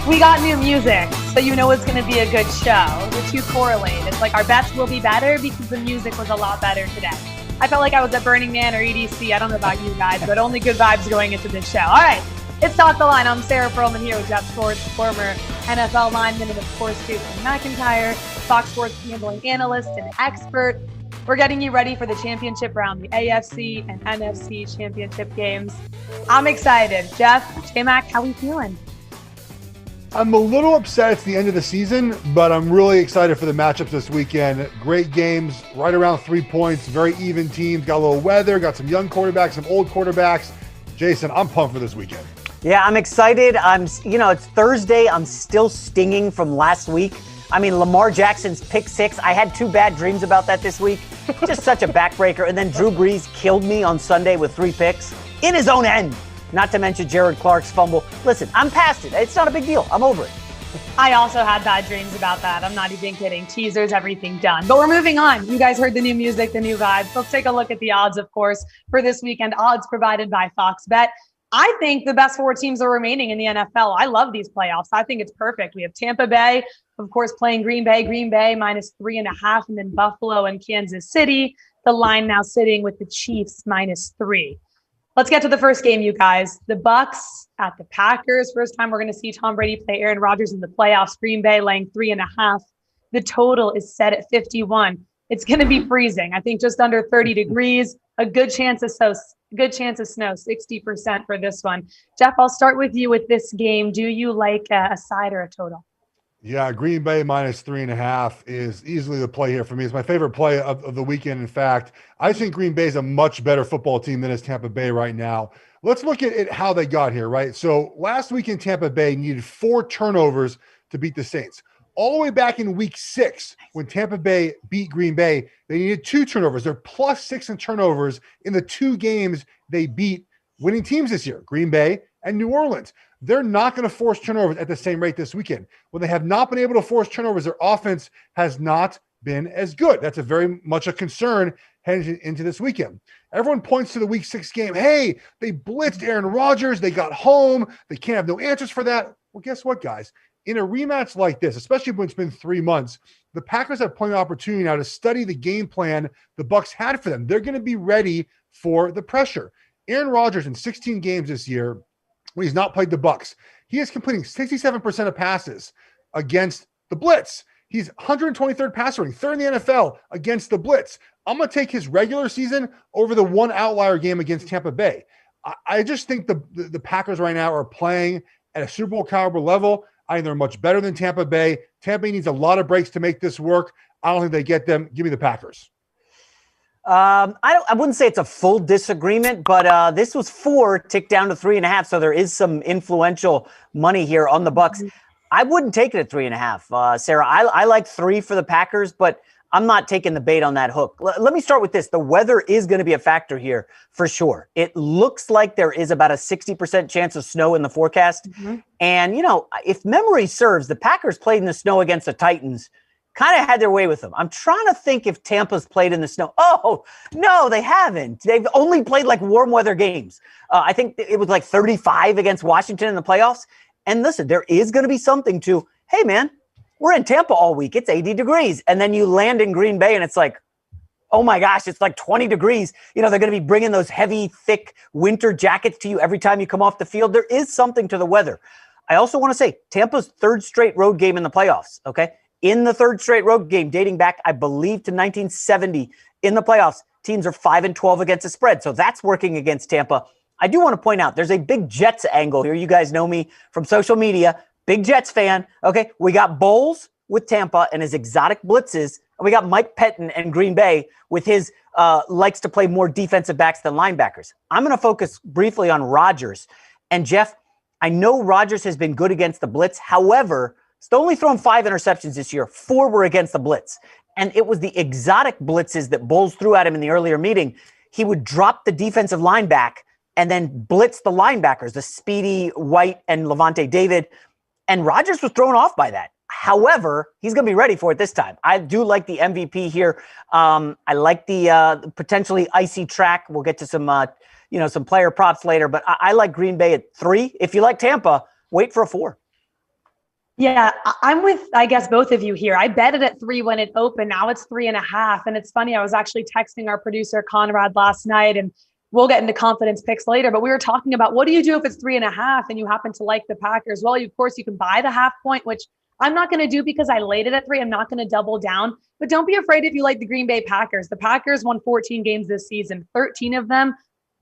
We got new music, so you know it's going to be a good show. The two correlate. It's like our bets will be better because the music was a lot better today. I felt like I was at Burning Man or EDC. I don't know about you guys, but only good vibes going into this show. All right, it's Talk the Line. I'm Sara Perlman here with Geoff Schwartz, former NFL lineman, and of course, Jason McIntyre, Fox Sports gambling analyst and expert. We're getting you ready for the championship round, the AFC and NFC championship games. I'm excited. Geoff, J-Mac, how are we feeling? I'm a little upset it's the end of the season, but I'm really excited for the matchups this weekend. Great games, right around 3 points, very even teams, got a little weather, got some young quarterbacks, some old quarterbacks. Jason, I'm pumped for this weekend. Yeah, I'm excited. It's Thursday. I'm still stinging from last week. I mean, Lamar Jackson's pick six. I had 2 bad dreams about that this week. Just such a backbreaker. And then Drew Brees killed me on Sunday with 3 picks in his own end. Not to mention Jared Clark's fumble. Listen, I'm past it. It's not a big deal. I'm over it. I also had bad dreams about that. I'm not even kidding. Teasers, everything done. But we're moving on. You guys heard the new music, the new vibes. Let's take a look at the odds, of course, for this weekend. Odds provided by Fox Bet. I think the best 4 teams are remaining in the NFL. I love these playoffs. I think it's perfect. We have Tampa Bay, of course, playing Green Bay. Green Bay -3.5, and then Buffalo and Kansas City. The line now sitting with the Chiefs -3. Let's get to the first game, you guys. The Bucs at the Packers. First time we're going to see Tom Brady play Aaron Rodgers in the playoffs. Green Bay laying 3.5. The total is set at 51. It's going to be freezing. I think just under 30 degrees. A good chance of snow, 60% for this one. Geoff, I'll start with you with this game. Do you like a side or a total? Yeah, Green Bay -3.5 is easily the play here for me. It's my favorite play of the weekend. In fact, I think Green Bay is a much better football team than is Tampa Bay right now. Let's look at how they got here, right? So last week in Tampa Bay needed 4 turnovers to beat the Saints. All the way back in week 6, when Tampa Bay beat Green Bay, they needed 2 turnovers. They're +6 in turnovers in the 2 games they beat winning teams this year, Green Bay and New Orleans. They're not going to force turnovers at the same rate this weekend. When they have not been able to force turnovers, their offense has not been as good. That's a very much a concern heading into this weekend. Everyone points to the week 6 game. Hey, they blitzed Aaron Rodgers. They got home. They can't have no answers for that. Well, guess what, guys? In a rematch like this, especially when it's been 3 months, the Packers have plenty of opportunity now to study the game plan the Bucs had for them. They're going to be ready for the pressure. Aaron Rodgers in 16 games this year, when he's not played the Bucs, he is completing 67% of passes against the blitz. He's 123rd passer rating, 3rd in the NFL against the blitz. I'm going to take his regular season over the one outlier game against Tampa Bay. I just think the Packers right now are playing at a Super Bowl caliber level. I think they're much better than Tampa Bay. Tampa Bay needs a lot of breaks to make this work. I don't think they get them. Give me the Packers. I wouldn't say it's a full disagreement, but this was 4 ticked down to 3.5. So there is some influential money here on the Bucs. I wouldn't take it at 3.5. Sara, I like 3 for the Packers, but I'm not taking the bait on that hook. Let me start with this. The weather is going to be a factor here for sure. It looks like there is about a 60% chance of snow in the forecast. Mm-hmm. And, if memory serves, the Packers played in the snow against the Titans, kind of had their way with them. I'm trying to think if Tampa's played in the snow. Oh, no, they haven't. They've only played like warm weather games. I think it was like 35 against Washington in the playoffs. And listen, there is going to be something to, hey, man, we're in Tampa all week. It's 80 degrees. And then you land in Green Bay and it's like, oh my gosh, it's like 20 degrees. They're going to be bringing those heavy, thick winter jackets to you every time you come off the field. There is something to the weather. I also want to say Tampa's 3rd straight road game in the playoffs, okay? In the 3rd straight road game, dating back, I believe, to 1970 in the playoffs, teams are 5-12 against the spread. So that's working against Tampa. I do want to point out there's a big Jets angle here. You guys know me from social media. Big Jets fan. Okay, we got Bowles with Tampa and his exotic blitzes. And we got Mike Pettin and Green Bay with his likes to play more defensive backs than linebackers. I'm going to focus briefly on Rodgers. And Geoff, I know Rodgers has been good against the blitz. However, he's only thrown 5 interceptions this year. 4 were against the blitz. And it was the exotic blitzes that Bowles threw at him in the earlier meeting. He would drop the defensive line back and then blitz the linebackers, the speedy White and Levante David. And Rodgers was thrown off by that. However, he's going to be ready for it this time. I do like the MVP here. I like the potentially icy track. We'll get to some player props later, but I like Green Bay at 3. If you like Tampa, wait for a 4. Yeah, I'm with, I guess, both of you here. I bet it at 3 when it opened. Now it's 3.5. And it's funny, I was actually texting our producer, Conrad, last night, and we'll get into confidence picks later, but we were talking about what do you do if it's 3.5 and you happen to like the Packers? Well, of course, you can buy the half point, which I'm not going to do because I laid it at 3. I'm not going to double down, but don't be afraid if you like the Green Bay Packers. The Packers won 14 games this season. 13 of them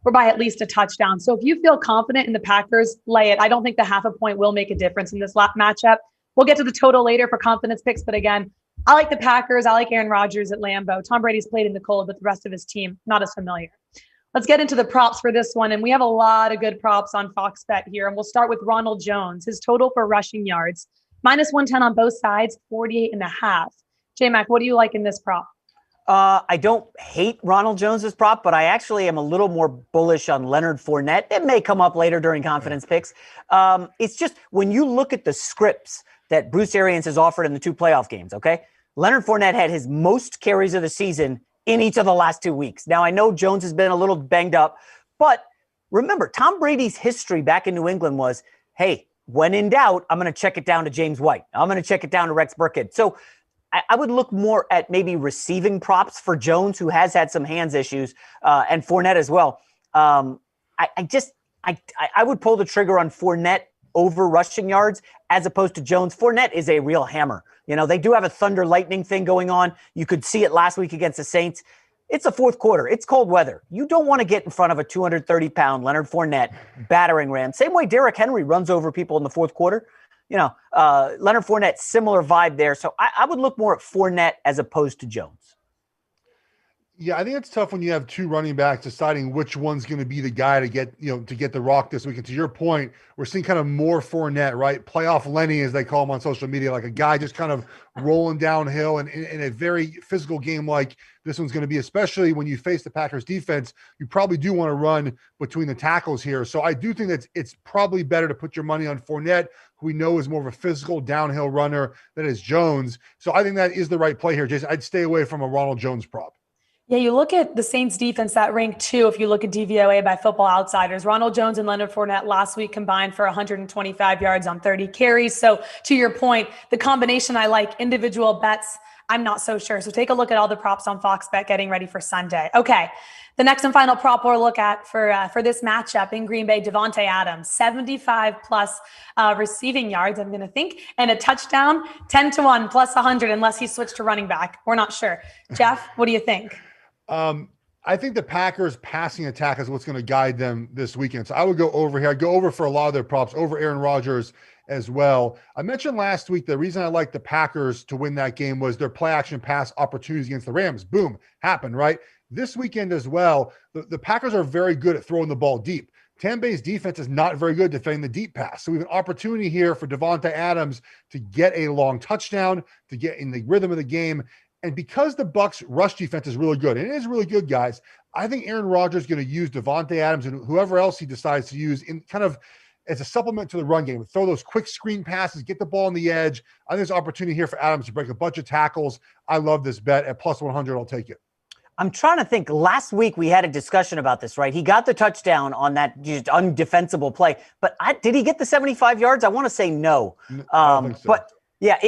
were by at least a touchdown. So if you feel confident in the Packers, lay it. I don't think the half a point will make a difference in this matchup. We'll get to the total later for confidence picks, but again, I like the Packers. I like Aaron Rodgers at Lambeau. Tom Brady's played in the cold, but the rest of his team, not as familiar. Let's get into the props for this one. And we have a lot of good props on Fox Bet here. And we'll start with Ronald Jones. His total for rushing yards, -110 on both sides, 48.5. J-Mac, what do you like in this prop? I don't hate Ronald Jones's prop, but I actually am a little more bullish on Leonard Fournette. It may come up later during confidence picks. It's just when you look at the scripts that Bruce Arians has offered in the 2 playoff games, okay? Leonard Fournette had his most carries of the season in each of the last 2 weeks. Now, I know Jones has been a little banged up, but remember, Tom Brady's history back in New England was, hey, when in doubt, I'm going to check it down to James White. I'm going to check it down to Rex Burkhead. So I would look more at maybe receiving props for Jones, who has had some hands issues, and Fournette as well. I would pull the trigger on Fournette over rushing yards as opposed to Jones. Fournette is a real hammer. You know, they do have a thunder lightning thing going on. You could see it last week against the Saints. It's a fourth quarter. It's cold weather. You don't want to get in front of a 230-pound Leonard Fournette battering ram. Same way Derrick Henry runs over people in the fourth quarter. You know, Leonard Fournette, similar vibe there. So I would look more at Fournette as opposed to Jones. Yeah, I think it's tough when you have 2 running backs deciding which one's going to be the guy to get, to get the rock this week. And to your point, we're seeing kind of more Fournette, right? Playoff Lenny, as they call him on social media, like a guy just kind of rolling downhill and in a very physical game like this one's going to be, especially when you face the Packers defense. You probably do want to run between the tackles here. So I do think that it's probably better to put your money on Fournette, who we know is more of a physical downhill runner than is Jones. So I think that is the right play here, Jason. I'd stay away from a Ronald Jones prop. Yeah, you look at the Saints defense that ranked 2 if you look at DVOA by Football Outsiders. Ronald Jones and Leonard Fournette last week combined for 125 yards on 30 carries. So to your point, the combination I like, individual bets, I'm not so sure. So take a look at all the props on Fox Bet getting ready for Sunday. Okay, the next and final prop we'll look at for this matchup in Green Bay, Davante Adams, 75+ receiving yards, I'm going to think, and a touchdown, 10-1 plus 100 unless he switched to running back. We're not sure. Geoff, what do you think? I think the Packers passing attack is what's going to guide them this weekend. So I would go over here. I'd go over for a lot of their props, over Aaron Rodgers as well. I mentioned last week the reason I like the Packers to win that game was their play action pass opportunities against the Rams. Boom, happened, right? This weekend as well, the Packers are very good at throwing the ball deep. Tampa Bay's defense is not very good defending the deep pass. So we have an opportunity here for Davante Adams to get a long touchdown, to get in the rhythm of the game. And because the Bucs rush defense is really good, and it is really good, guys, I think Aaron Rodgers is going to use Davante Adams and whoever else he decides to use in kind of as a supplement to the run game. Throw those quick screen passes, get the ball on the edge. I think there's an opportunity here for Adams to break a bunch of tackles. I love this bet at plus 100. I'll take it. I'm trying to think. Last week we had a discussion about this, right? He got the touchdown on that just undefensible play, but did he get the 75 yards? I want to say no. I don't think so. But yeah,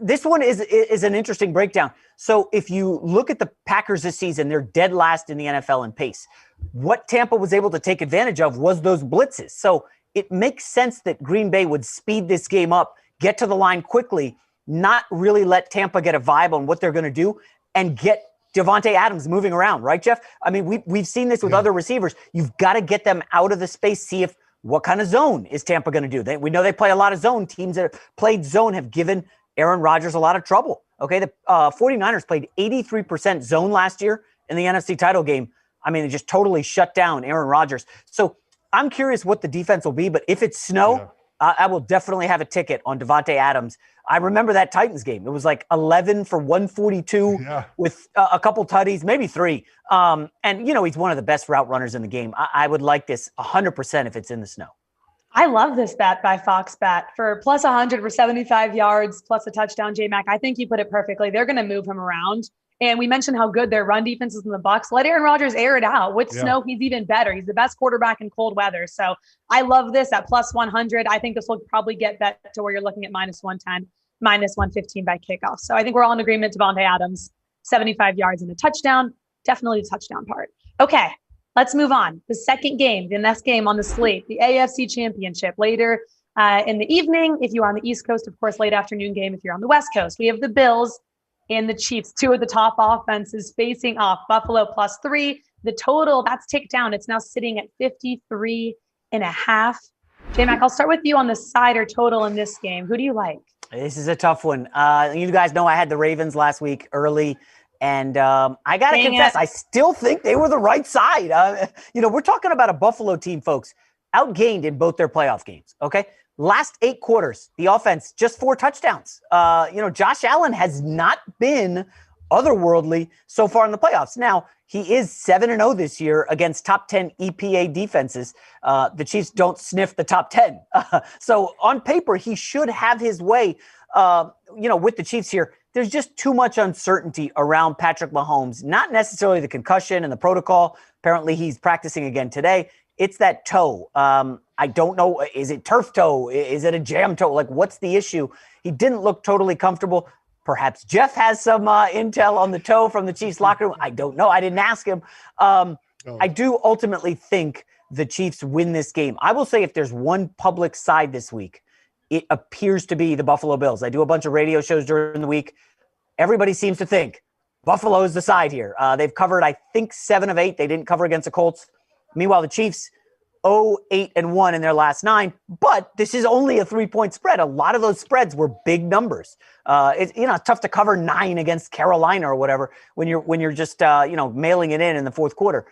this one is an interesting breakdown. So if you look at the Packers this season, they're dead last in the NFL in pace. What Tampa was able to take advantage of was those blitzes. So it makes sense that Green Bay would speed this game up, get to the line quickly, not really let Tampa get a vibe on what they're going to do, and get Davante Adams moving around, right, Geoff? I mean, we've seen this with other receivers. You've got to get them out of the space, see if what kind of zone is Tampa going to do. We know they play a lot of zone. Teams that have played zone have given Aaron Rodgers a lot of trouble. Okay, the 49ers played 83% zone last year in the NFC title game. I mean, it just totally shut down Aaron Rodgers. So I'm curious what the defense will be, but if it's snow, I will definitely have a ticket on Davante Adams. I remember that Titans game. It was like 11 for 142 with a couple tutties, maybe 3. And, he's one of the best route runners in the game. I would like this 100% if it's in the snow. I love this bet by Fox Bet for plus 100 for 75 yards plus a touchdown, J-Mac. I think you put it perfectly. They're going to move him around And we mentioned how good their run defense is in the Bucs. Let Aaron Rodgers air it out. With snow, he's even better. He's the best quarterback in cold weather. So I love this at plus 100. I think this will probably get bet to where you're looking at minus 110, minus 115 by kickoff. So I think we're all in agreement. Devontae Adams, 75 yards and a touchdown. Definitely the touchdown part. Okay, let's move on. The second game, the next game on the slate, the AFC Championship later in the evening. If you're on the East Coast, of course, late afternoon game. If you're on the West Coast, we have the Bills and the Chiefs, two of the top offenses facing off. Buffalo +3. The total, that's ticked down. It's now sitting at 53.5. J-Mac, I'll start with you on the side or total in this game. Who do you like? This is a tough one. You guys know I had the Ravens last week early, and I got to confess, I still think they were the right side. We're talking about a Buffalo team, folks, outgained in both their playoff games, okay? Last 8 quarters, the offense, just 4 touchdowns. Josh Allen has not been otherworldly so far in the playoffs. Now, he is 7-0 this year against top 10 EPA defenses. The Chiefs don't sniff the top 10. So on paper, he should have his way, with the Chiefs here. There's just too much uncertainty around Patrick Mahomes, not necessarily the concussion and the protocol. Apparently, he's practicing again today. It's that toe. I don't know. Is it turf toe? Is it a jam toe? Like, what's the issue? He didn't look totally comfortable. Perhaps Geoff has some intel on the toe from the Chiefs locker room. I don't know. I didn't ask him. I do ultimately think the Chiefs win this game. I will say if there's one public side this week, it appears to be the Buffalo Bills. I do a bunch of radio shows during the week. Everybody seems to think Buffalo is the side here. They've covered, I think, 7 of 8. They didn't cover against the Colts. Meanwhile, the Chiefs, 0-8-1 in their last 9, but this is only a 3-point spread. A lot of those spreads were big numbers. It's tough to cover 9 against Carolina or whatever when you're just mailing it in the fourth quarter.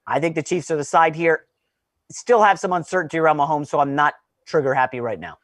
I think the Chiefs are the side here. Still have some uncertainty around Mahomes, so I'm not trigger happy right now.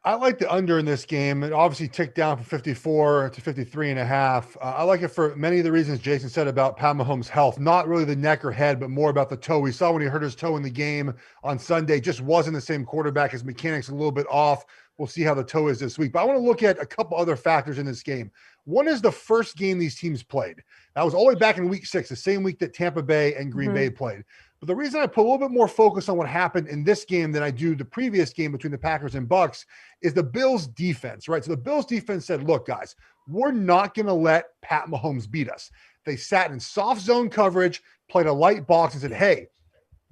I like the under in this game. It obviously ticked down from 54 to 53.5. I like it for many of the reasons Jason said about Pat Mahomes' health. Not really the neck or head, but more about the toe. We saw when he hurt his toe in the game on Sunday, just wasn't the same quarterback. His mechanics a little bit off. We'll see how the toe is this week. But I want to look at a couple other factors in this game. One is the first game these teams played. That was all the way back in week 6, the same week that Tampa Bay and Green Bay played. But the reason I put a little bit more focus on what happened in this game than I do the previous game between the Packers and Bucs is the Bills' defense, right? So the Bills' defense said, look, guys, we're not going to let Pat Mahomes beat us. They sat in soft zone coverage, played a light box, and said, hey,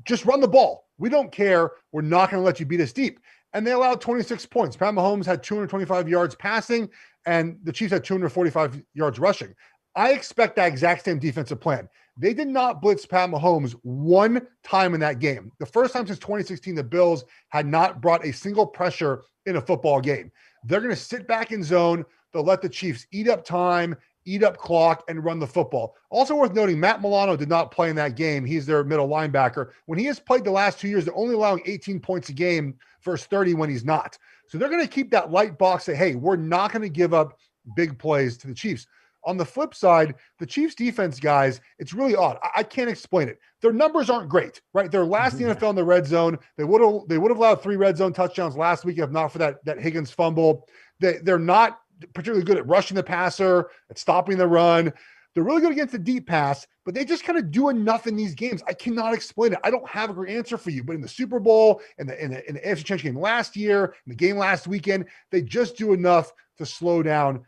just run the ball. We don't care. We're not going to let you beat us deep. And they allowed 26 points. Pat Mahomes had 225 yards passing, and the Chiefs had 245 yards rushing. I expect that exact same defensive plan. They did not blitz Pat Mahomes one time in that game. The first time since 2016, the Bills had not brought a single pressure in a football game. They're going to sit back in zone. They'll let the Chiefs eat up time, eat up clock, and run the football. Also worth noting, Matt Milano did not play in that game. He's their middle linebacker. When he has played the last 2 years, they're only allowing 18 points a game versus 30 when he's not. So they're going to keep that light box, say, hey, we're not going to give up big plays to the Chiefs. On the flip side, the Chiefs defense, guys, it's really odd. I can't explain it. Their numbers aren't great, right? They're last in the NFL in the red zone. They would have allowed 3 red zone touchdowns last week if not for that Higgins fumble. They're not particularly good at rushing the passer, at stopping the run. They're really good against the deep pass, but they just kind of do enough in these games. I cannot explain it. I don't have a great answer for you, but in the Super Bowl, in the AFC Championship game last year, in the game last weekend, they just do enough to slow down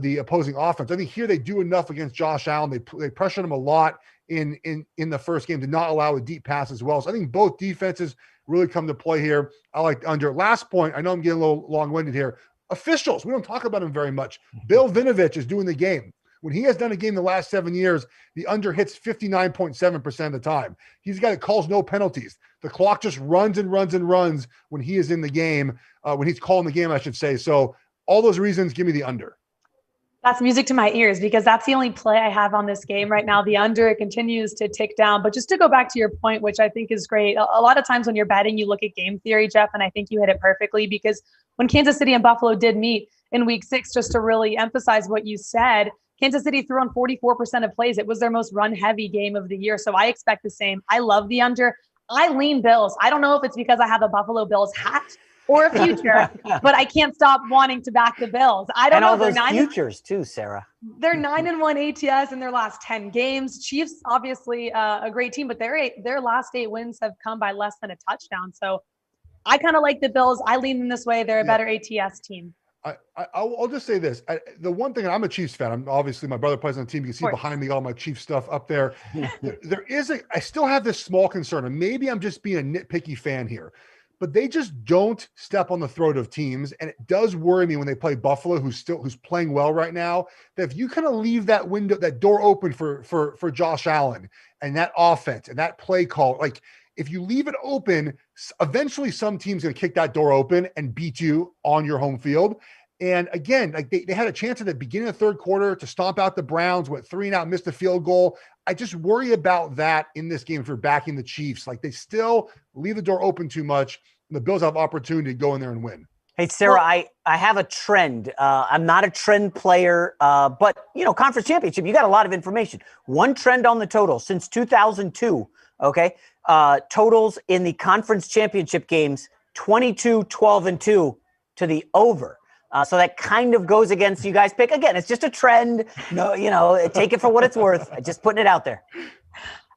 the opposing offense. I think here they do enough against Josh Allen. They pressured him a lot in the first game, did not allow a deep pass as well. So I think both defenses really come to play here. I like the under. Last point, I know I'm getting a little long-winded here. Officials, we don't talk about them very much. Bill Vinovich is doing the game. When he has done a game the last 7 years, the under hits 59.7% of the time. He's a guy that calls no penalties. The clock just runs and runs and runs when he is in the game, when he's calling the game, I should say. So all those reasons, give me the under. That's music to my ears because that's the only play I have on this game right now. The under, it continues to tick down. But just to go back to your point, which I think is great, a lot of times when you're betting, you look at game theory, Geoff, and I think you hit it perfectly because when Kansas City and Buffalo did meet in week 6, just to really emphasize what you said, Kansas City threw on 44% of plays. It was their most run-heavy game of the year. So I expect the same. I love the under. I lean Bills. I don't know if it's because I have a Buffalo Bills hat or a future, but I can't stop wanting to back the Bills. I don't know. And all those futures too, Sarah. They're 9-1 ATS in their last 10 games. Chiefs, obviously a great team, but their last 8 wins have come by less than a touchdown. So I kind of like the Bills. I lean in this way. They're a better ATS team. I'll just say this. The one thing, I'm a Chiefs fan. I'm obviously, my brother plays on the team. You can see behind me all my Chiefs stuff up there. I still have this small concern, and maybe I'm just being a nitpicky fan here, but they just don't step on the throat of teams. And it does worry me when they play Buffalo, who's playing well right now, that if you kind of leave that window, that door open for Josh Allen and that offense and that play call, like if you leave it open, eventually some team's going to kick that door open and beat you on your home field. And again, like they had a chance at the beginning of the third quarter to stomp out the Browns, went 3 and out, missed a field goal. I just worry about that in this game if you're backing the Chiefs. Like they still leave the door open too much, and the Bills have opportunity to go in there and win. Hey, Sarah, I have a trend. I'm not a trend player, but, conference championship, you got a lot of information. One trend on the total since 2002, okay? Totals in the conference championship games, 22, 12, and 2 to the over. So that kind of goes against you guys' pick. Again, it's just a trend. No, take it for what it's worth. Just putting it out there.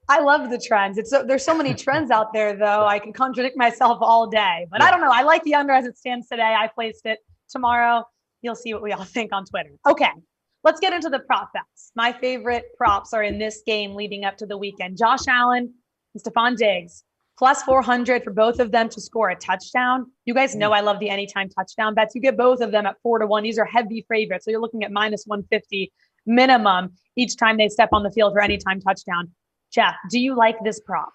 I love the trends. There's so many trends out there, though. I can contradict myself all day. But I don't know. I like the under as it stands today. I placed it. Tomorrow, you'll see what we all think on Twitter. Okay, let's get into the prop bets. My favorite props are in this game leading up to the weekend. Josh Allen and Stephon Diggs. Plus 400 for both of them to score a touchdown. You guys know I love the anytime touchdown bets. You get both of them at 4-1. These are heavy favorites. So you're looking at minus 150 minimum each time they step on the field for anytime touchdown. Geoff, do you like this prop?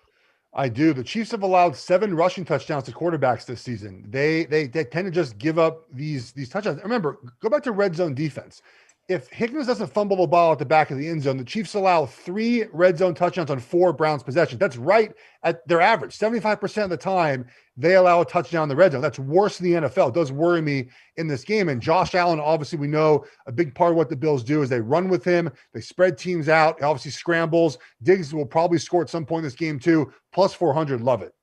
I do. The Chiefs have allowed 7 rushing touchdowns to quarterbacks this season. They tend to just give up these touchdowns. Remember, go back to red zone defense. If Higgins doesn't fumble the ball at the back of the end zone, the Chiefs allow 3 red zone touchdowns on 4 Browns possessions. That's right at their average. 75% of the time, they allow a touchdown in the red zone. That's worse than the NFL. It does worry me in this game. And Josh Allen, obviously, we know a big part of what the Bills do is they run with him. They spread teams out. He obviously scrambles. Diggs will probably score at some point in this game too. Plus 400, love it.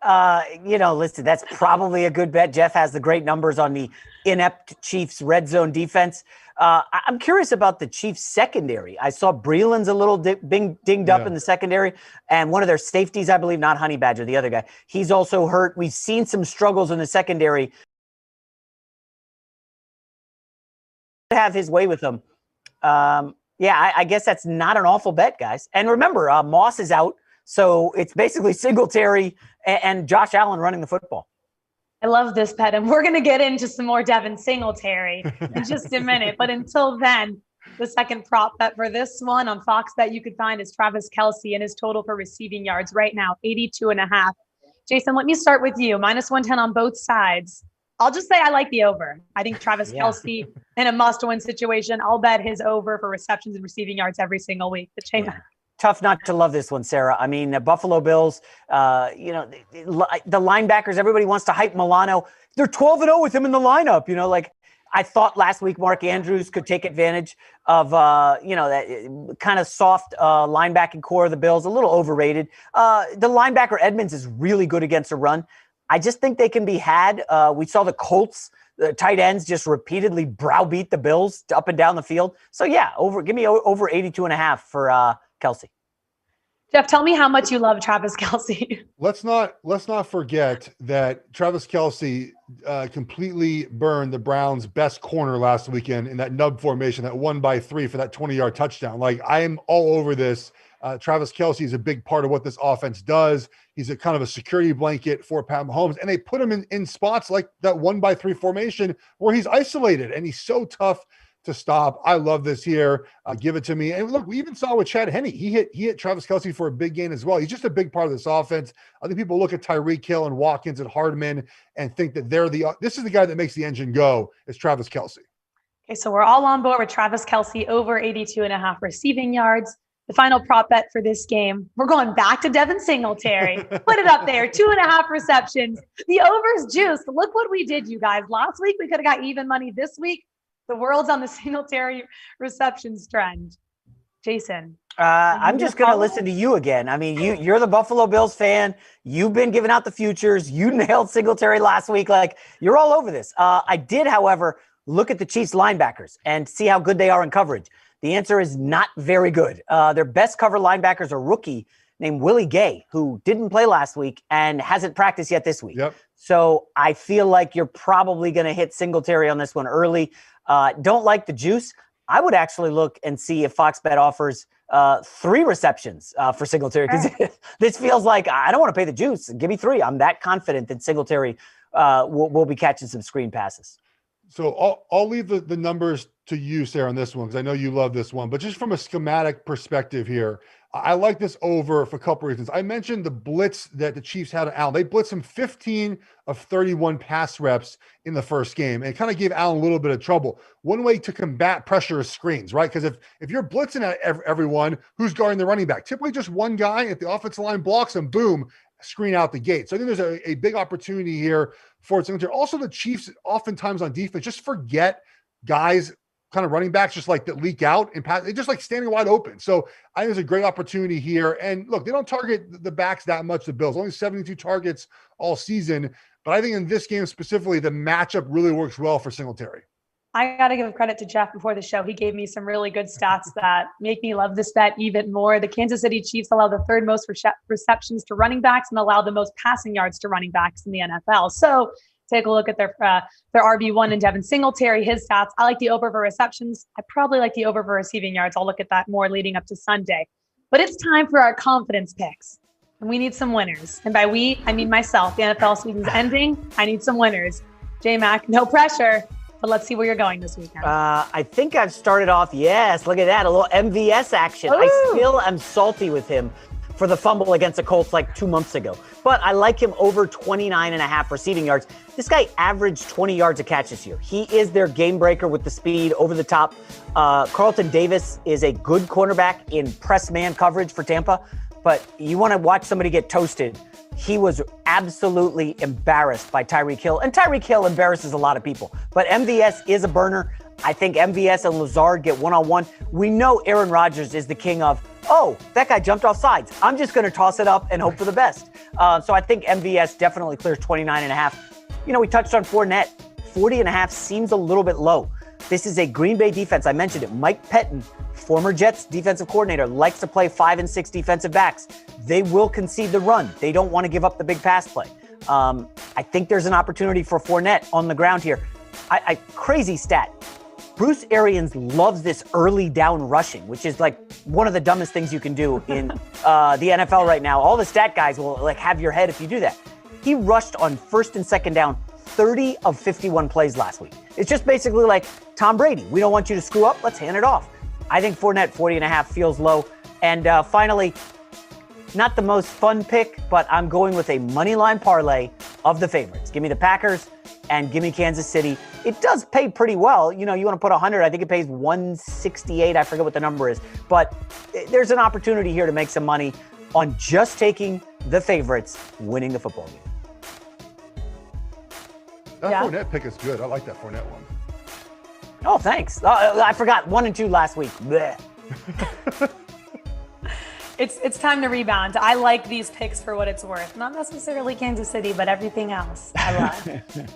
Listen, that's probably a good bet. Geoff has the great numbers on the inept Chiefs red zone defense. I'm curious about the Chiefs secondary. I saw Breeland's a little dinged up in the secondary, and one of their safeties, I believe, not Honey Badger, the other guy, he's also hurt. We've seen some struggles in the secondary. Have his way with them. I guess that's not an awful bet, guys. And remember, Moss is out. So it's basically Singletary and Josh Allen running the football. I love this bet. And we're going to get into some more Devin Singletary in just a minute. But until then, the second prop bet for this one on Fox Bet you could find is Travis Kelce and his total for receiving yards right now, 82.5. Jason, let me start with you. Minus 110 on both sides. I'll just say I like the over. I think Travis Kelce in a must-win situation, I'll bet his over for receptions and receiving yards every single week. Tough not to love this one, Sarah. I mean, the Buffalo Bills, the linebackers, everybody wants to hype Milano. They're 12-0 with him in the lineup. I thought last week Mark Andrews could take advantage of, that kind of soft linebacking core of the Bills, a little overrated. The linebacker Edmonds is really good against a run. I just think they can be had. We saw the Colts, the tight ends just repeatedly browbeat the Bills up and down the field. So, give me over 82.5 for Kelce. Geoff, tell me how much you love Travis Kelce. Let's not forget that Travis Kelce completely burned the Browns' best corner last weekend in that nub formation, that 1-by-3 for that 20-yard touchdown. I am all over this. Travis Kelce is a big part of what this offense does. He's a kind of a security blanket for Pat Mahomes, and they put him in spots like that 1-by-3 formation where he's isolated, and he's so tough to stop. I love this here. Give it to me. And look, we even saw with Chad Henne. He hit Travis Kelce for a big gain as well. He's just a big part of this offense. I think people look at Tyreek Hill and Watkins and Hardman and think that this is the guy that makes the engine go, is Travis Kelce. Okay, so we're all on board with Travis Kelce over 82.5 receiving yards. The final prop bet for this game, we're going back to Devin Singletary. Put it up there, 2.5 receptions. The over's juiced. Look what we did, you guys. Last week, we could have got even money. This week, the world's on the Singletary receptions trend. Jason. I'm just going to listen to you again. I mean, you're the Buffalo Bills fan. You've been giving out the futures. You nailed Singletary last week. Like, you're all over this. I did, however, look at the Chiefs linebackers and see how good they are in coverage. The answer is not very good. Their best cover linebackers are a rookie named Willie Gay, who didn't play last week and hasn't practiced yet this week. Yep. So I feel like you're probably going to hit Singletary on this one early. Don't like the juice. I would actually look and see if Fox Bet offers 3 receptions for Singletary, because this feels like I don't want to pay the juice. Give me 3. I'm that confident that Singletary will be catching some screen passes. So I'll leave the numbers to you, Sarah, on this one, because I know you love this one. But just from a schematic perspective here, I like this over for a couple reasons. I mentioned the blitz that the Chiefs had on Allen. They blitzed him 15 of 31 pass reps in the first game, and kind of gave Allen a little bit of trouble. One way to combat pressure is screens, right? Because if you're blitzing at everyone, who's guarding the running back? Typically just one guy. If the offensive line blocks him, boom, screen out the gate. So I think there's a big opportunity here for Singletary. Also, the Chiefs oftentimes on defense just forget guys, kind of running backs, just like that leak out and pass. They just like standing wide open. So I think there's a great opportunity here. And look, they don't target the backs that much, the Bills. Only 72 targets all season. But I think in this game specifically, the matchup really works well for Singletary. I got to give credit to Geoff before the show. He gave me some really good stats that make me love this bet even more. The Kansas City Chiefs allow the 3rd most receptions to running backs and allow the most passing yards to running backs in the NFL. So take a look at their RB1 and Devin Singletary, his stats. I like the over for receptions. I probably like the over for receiving yards. I'll look at that more leading up to Sunday. But it's time for our confidence picks. And we need some winners. And by we, I mean myself. The NFL season's ending. I need some winners. J-Mac, no pressure. But let's see where you're going this weekend. I think I've started off, yes, look at that, a little MVS action. Ooh. I still am salty with him for the fumble against the Colts like 2 months ago. But I like him over 29.5 receiving yards. This guy averaged 20 yards a catch this year. He is their game breaker with the speed over the top. Carlton Davis is a good cornerback in press man coverage for Tampa. But you want to watch somebody get toasted. He was absolutely embarrassed by Tyreek Hill. And Tyreek Hill embarrasses a lot of people. But MVS is a burner. I think MVS and Lazard get one-on-one. We know Aaron Rodgers is the king of, oh, that guy jumped off sides. I'm just going to toss it up and hope for the best. So I think MVS definitely clears 29.5. You know, we touched on Fournette. 40.5 seems a little bit low. This is a Green Bay defense. I mentioned it. Mike Pettin, former Jets defensive coordinator, likes to play 5 and 6 defensive backs. They will concede the run. They don't want to give up the big pass play. I think there's an opportunity for Fournette on the ground here. Crazy stat. Bruce Arians loves this early down rushing, which is like one of the dumbest things you can do in the NFL right now. All the stat guys will like have your head if you do that. He rushed on 1st and 2nd down 30 of 51 plays last week. It's just basically like Tom Brady. We don't want you to screw up. Let's hand it off. I think Fournette 40.5 feels low. And finally, not the most fun pick, but I'm going with a money line parlay of the favorites. Give me the Packers and give me Kansas City. It does pay pretty well. You know, you want to put 100, I think it pays 168. I forget what the number is. But there's an opportunity here to make some money on just taking the favorites winning the football game. That Fournette pick is good. I like that Fournette one. Oh, thanks. I forgot 1 and 2 last week. It's time to rebound. I like these picks for what it's worth. Not necessarily Kansas City, but everything else I love.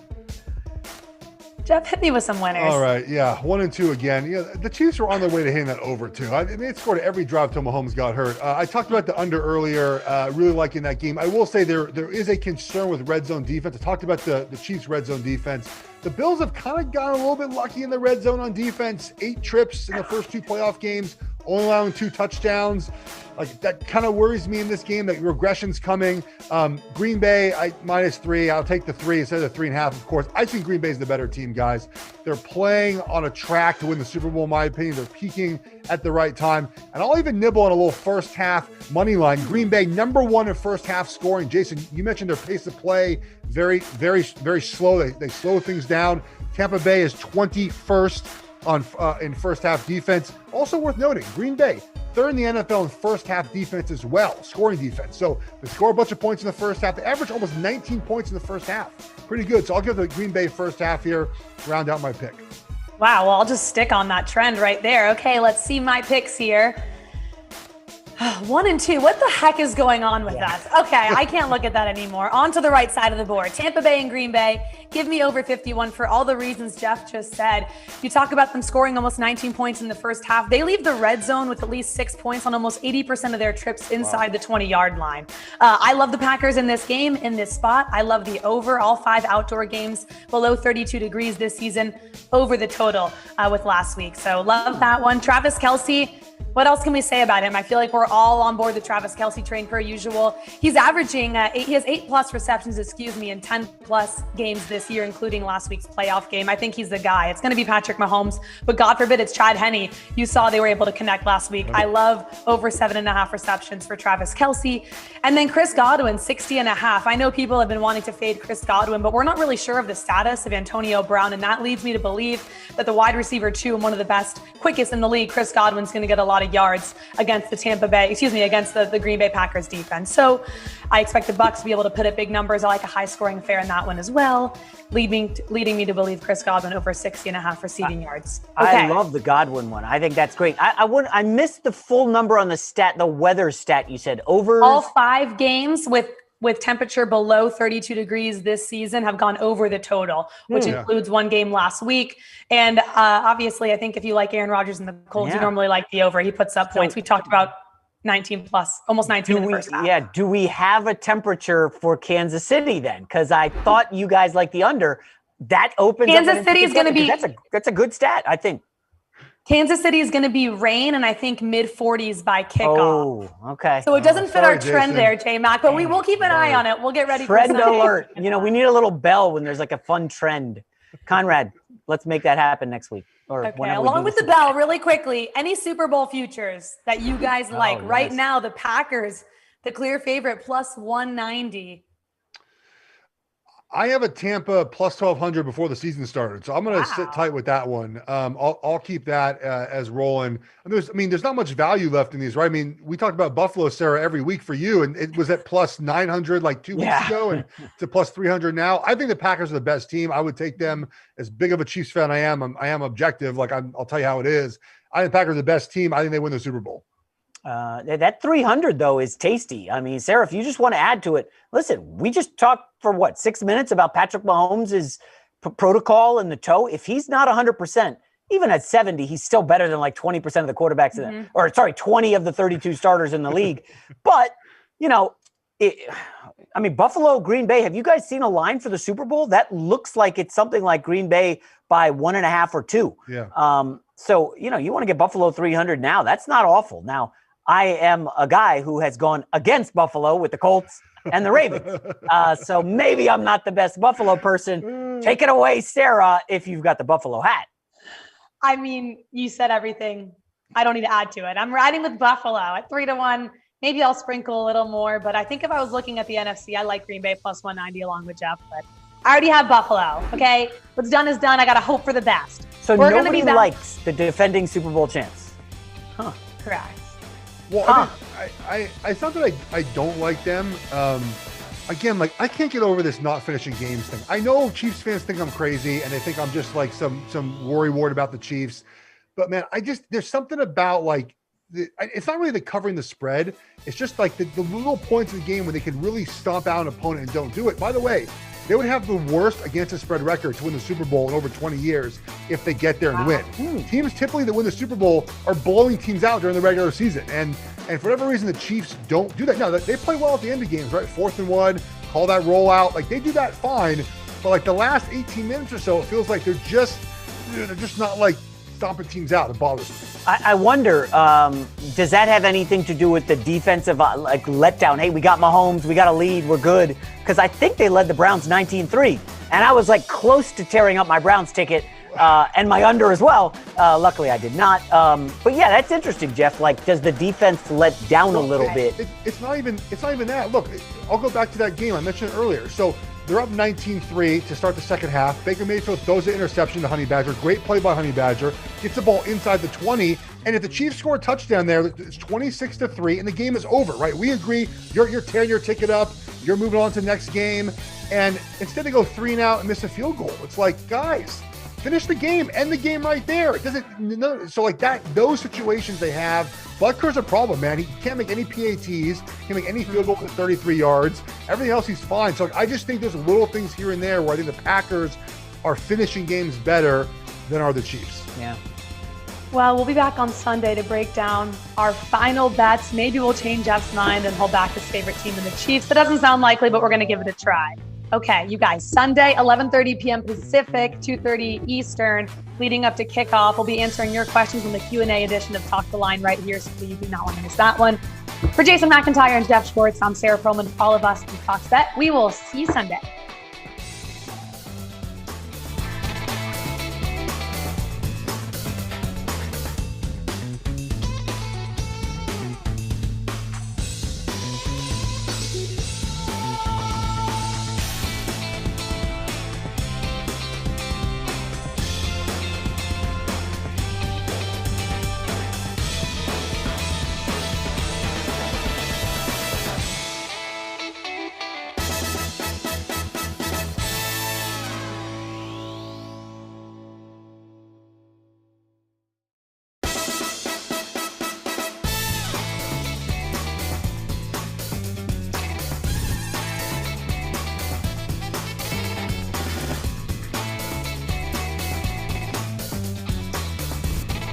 Geoff, hit me with some winners. All right, yeah, 1 and 2 again. Yeah, the Chiefs were on their way to hitting that over too. They had scored every drive till Mahomes got hurt. I talked about the under earlier. Really liking that game. I will say there is a concern with red zone defense. I talked about the Chiefs' red zone defense. The Bills have kind of gotten a little bit lucky in the red zone on defense. 8 trips in the first 2 playoff games, only allowing 2 touchdowns. Like that kind of worries me in this game. That regression's coming. Green Bay, -3. I'll take the 3 instead of the 3.5. Of course, I think Green Bay's the better team, guys. They're playing on a track to win the Super Bowl, in my opinion. They're peaking at the right time, and I'll even nibble on a little first half money line. Green Bay #1 in first half scoring. Jason, you mentioned their pace of play very, very, very slow. They slow things down. Tampa Bay is 21st in first half defense. Also worth noting, Green Bay 3rd in the NFL in first half defense as well, scoring defense. So they score a bunch of points in the first half. They average almost 19 points in the first half. Pretty good. So I'll give the Green Bay first half here, round out my pick. Wow, well, I'll just stick on that trend right there. Okay, let's see my picks here. 1 and 2. What the heck is going on with us? Okay, I can't look at that anymore. On to the right side of the board. Tampa Bay and Green Bay. Give me over 51 for all the reasons Geoff just said. You talk about them scoring almost 19 points in the first half. They leave the red zone with at least 6 points on almost 80% of their trips inside the 20-yard line. I love the Packers in this game, in this spot. I love the over. All 5 outdoor games below 32 degrees this season, over the total with last week. So love that one. Travis Kelce. What else can we say about him? I feel like we're all on board the Travis Kelce train per usual. He's averaging, he has 8+ receptions, in 10+ games this year, including last week's playoff game. I think he's the guy. It's going to be Patrick Mahomes, but God forbid it's Chad Henne. You saw they were able to connect last week. I love over 7.5 receptions for Travis Kelce. And then Chris Godwin, 60.5. I know people have been wanting to fade Chris Godwin, but we're not really sure of the status of Antonio Brown. And that leads me to believe that the wide receiver 2 and one of the best, quickest in the league, Chris Godwin's going to get a lot of yards against the Green Bay Packers defense. So I expect the Bucs to be able to put up big numbers. I like a high scoring affair in that one as well, leading me to believe Chris Godwin over 60.5 receiving yards. Okay. I love the Godwin one. I think that's great. I missed the full number on the weather stat you said. Over all 5 games with temperature below 32 degrees this season have gone over the total, which includes 1 game last week. And obviously, I think if you like Aaron Rodgers and the Colts, you normally like the over. He puts up points. We talked about 19+, almost 19 in the first half. Yeah. Do we have a temperature for Kansas City then? Because I thought you guys like the under. That opens Kansas City is going to be. That's a good stat, I think. Kansas City is going to be rain, and I think mid-40s by kickoff. Oh, okay. So it doesn't fit our trend there, J-Mac, but we will keep an eye on it. We'll get ready for trend alert. We need a little bell when there's like a fun trend. Conrad, let's make that happen next week. Okay, along with the bell, really quickly, any Super Bowl futures that you guys like? Right now, the Packers, the clear favorite, plus 190. I have a Tampa plus 1,200 before the season started, so I'm going to sit tight with that one. I'll keep that as rolling. There's not much value left in these, right? We talked about Buffalo, Sarah, every week for you, and it was at plus 900 like 2 weeks ago, and to plus 300 now. I think the Packers are the best team. I would take them. As big of a Chiefs fan I am objective. I'll tell you how it is. I think the Packers are the best team. I think they win the Super Bowl. That 300 though is tasty. Sarah, if you just want to add to it, listen, we just talked for 6 minutes about Patrick Mahomes' protocol and the toe. If he's not 100%, even at 70, he's still better than like 20% of the quarterbacks, 20 of the 32 starters in the league. But, Buffalo, Green Bay, have you guys seen a line for the Super Bowl? That looks like it's something like Green Bay by 1.5 or 2. Yeah. So, you want to get Buffalo 300 now. That's not awful. Now, I am a guy who has gone against Buffalo with the Colts and the Ravens. So maybe I'm not the best Buffalo person. Take it away, Sarah, if you've got the Buffalo hat. You said everything. I don't need to add to it. I'm riding with Buffalo at 3-1. Maybe I'll sprinkle a little more, but I think if I was looking at the NFC, I like Green Bay plus 190 along with Geoff, but I already have Buffalo. Okay. What's done is done. I got to hope for the best. So nobody likes the defending Super Bowl champs. Huh. Correct. Well, it's not that I don't like them. Again, I can't get over this not finishing games thing. I know Chiefs fans think I'm crazy and they think I'm just like some worrywart about the Chiefs. But man, there's something about it's not really the covering the spread. It's just like the little points in the game when they can really stomp out an opponent and don't do it. By the way, they would have the worst against the spread record to win the Super Bowl in over 20 years if they get there and win. Teams typically that win the Super Bowl are blowing teams out during the regular season. And for whatever reason, the Chiefs don't do that. Now, they play well at the end of games, right? 4th and 1, call that rollout. They do that fine. But the last 18 minutes or so, it feels like they're just not stomping teams out. It bothers me. I wonder, does that have anything to do with the defensive letdown? Hey, we got Mahomes, we got a lead, we're good. Because I think they led the Browns 19-3. And I was close to tearing up my Browns ticket and my under as well. Luckily, I did not. But yeah, that's interesting, Geoff. Does the defense let down a little bit? It's not even that. Look, I'll go back to that game I mentioned earlier. So they're up 19-3 to start the second half. Baker Mayfield throws an interception to Honey Badger. Great play by Honey Badger. Gets the ball inside the 20. And if the Chiefs score a touchdown there, it's 26-3, and the game is over, right? We agree. You're tearing your ticket up. You're moving on to the next game. And instead they go 3 and out and miss a field goal. It's guys, finish the game. End the game right there. It doesn't. So that. Those situations they have Butker's a problem, man. He can't make any PATs, can't make any field goals at 33 yards. Everything else, he's fine. So I just think there's little things here and there where I think the Packers are finishing games better than are the Chiefs. Yeah. Well, we'll be back on Sunday to break down our final bets. Maybe we'll change Geoff's mind and hold back his favorite team in the Chiefs. That doesn't sound likely, but we're going to give it a try. Okay, you guys, Sunday, 11:30 p.m. Pacific, 2:30 Eastern, leading up to kickoff. We'll be answering your questions on the Q&A edition of Talk the Line right here, so you do not want to miss that one. For Jason McIntyre and Geoff Schwartz, I'm Sara Perlman. For all of us in Fox Bet, we will see you Sunday.